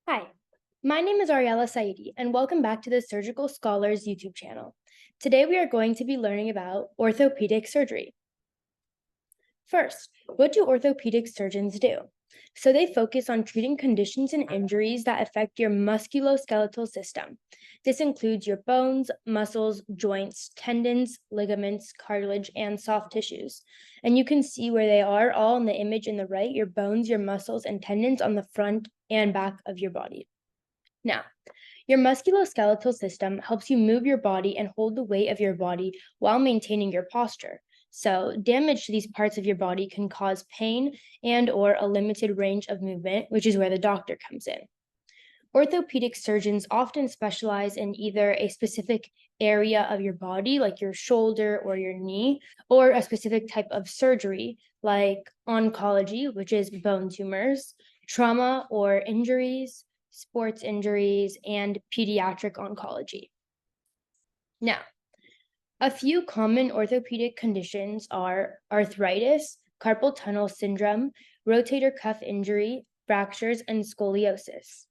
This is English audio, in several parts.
Hi, my name is Ariella Saidi, and welcome back to the Surgical Scholars YouTube channel. Today we are going to be learning about orthopedic surgery. First, what do orthopedic surgeons do? So they focus on treating conditions and injuries that affect your musculoskeletal system. This includes your bones, muscles, joints, tendons, ligaments, cartilage, and soft tissues. And you can see where they are all in the image in the right, your bones, your muscles, and tendons on the front and back of your body. Now, your musculoskeletal system helps you move your body and hold the weight of your body while maintaining your posture. So, damage to these parts of your body can cause pain and or a limited range of movement, which is where the doctor comes in. Orthopedic surgeons often specialize in either a specific area of your body, like your shoulder or your knee, or a specific type of surgery, like oncology, which is bone tumors, trauma or injuries, sports injuries, and pediatric oncology. Now, a few common orthopedic conditions are arthritis, carpal tunnel syndrome, rotator cuff injury, fractures, and scoliosis.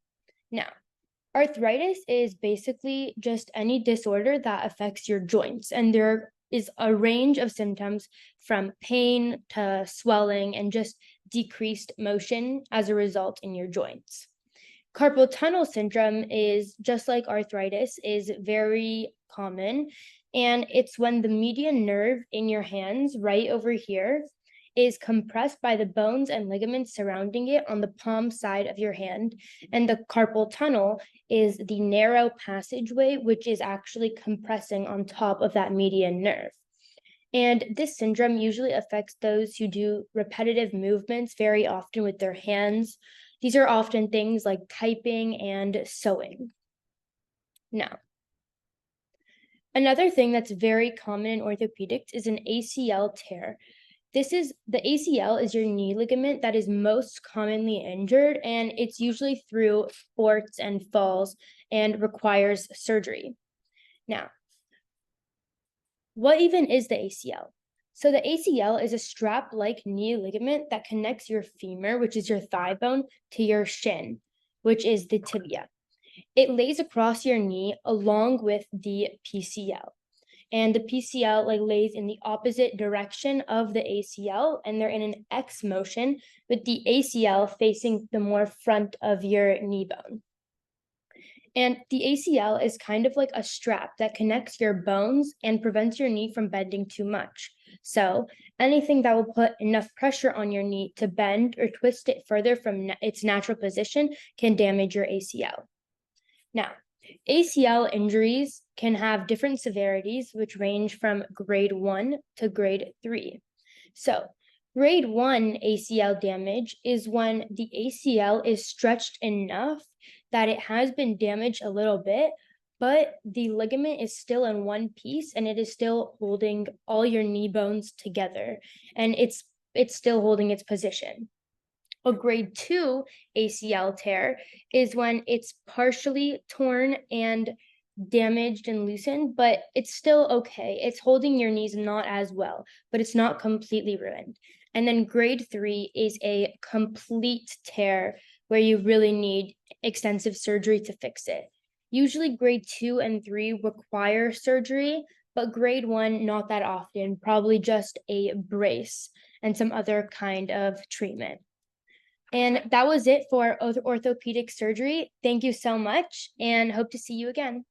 Now, arthritis is basically just any disorder that affects your joints, and there is a range of symptoms from pain to swelling and just decreased motion as a result in your joints. Carpal tunnel syndrome is just like arthritis, is very common, and it's when the median nerve in your hands, right over here, is compressed by the bones and ligaments surrounding it on the palm side of your hand. And the carpal tunnel is the narrow passageway, which is actually compressing on top of that median nerve. And this syndrome usually affects those who do repetitive movements very often with their hands. These are often things like typing and sewing. Now, another thing that's very common in orthopedics is an ACL tear. The ACL is your knee ligament that is most commonly injured, and it's usually through sports and falls and requires surgery. Now, what even is the ACL? So the ACL is a strap-like knee ligament that connects your femur, which is your thigh bone, to your shin, which is the tibia. It lays across your knee along with the PCL. And the PCL lays in the opposite direction of the ACL, and they're in an X motion with the ACL facing the more front of your knee bone. And the ACL is kind of like a strap that connects your bones and prevents your knee from bending too much. So, anything that will put enough pressure on your knee to bend or twist it further from its natural position can damage your ACL. Now, ACL injuries can have different severities, which range from grade 1 to grade 3. So, grade 1 ACL damage is when the ACL is stretched enough that it has been damaged a little bit, but the ligament is still in one piece and it is still holding all your knee bones together, and it's still holding its position. A grade 2 ACL tear is when it's partially torn and damaged and loosened, but it's still okay. It's holding your knees not as well, but it's not completely ruined. And then grade 3 is a complete tear where you really need extensive surgery to fix it. Usually, grade 2 and 3 require surgery, but grade 1, not that often, probably just a brace and some other kind of treatment. And that was it for orthopedic surgery. Thank you so much and hope to see you again.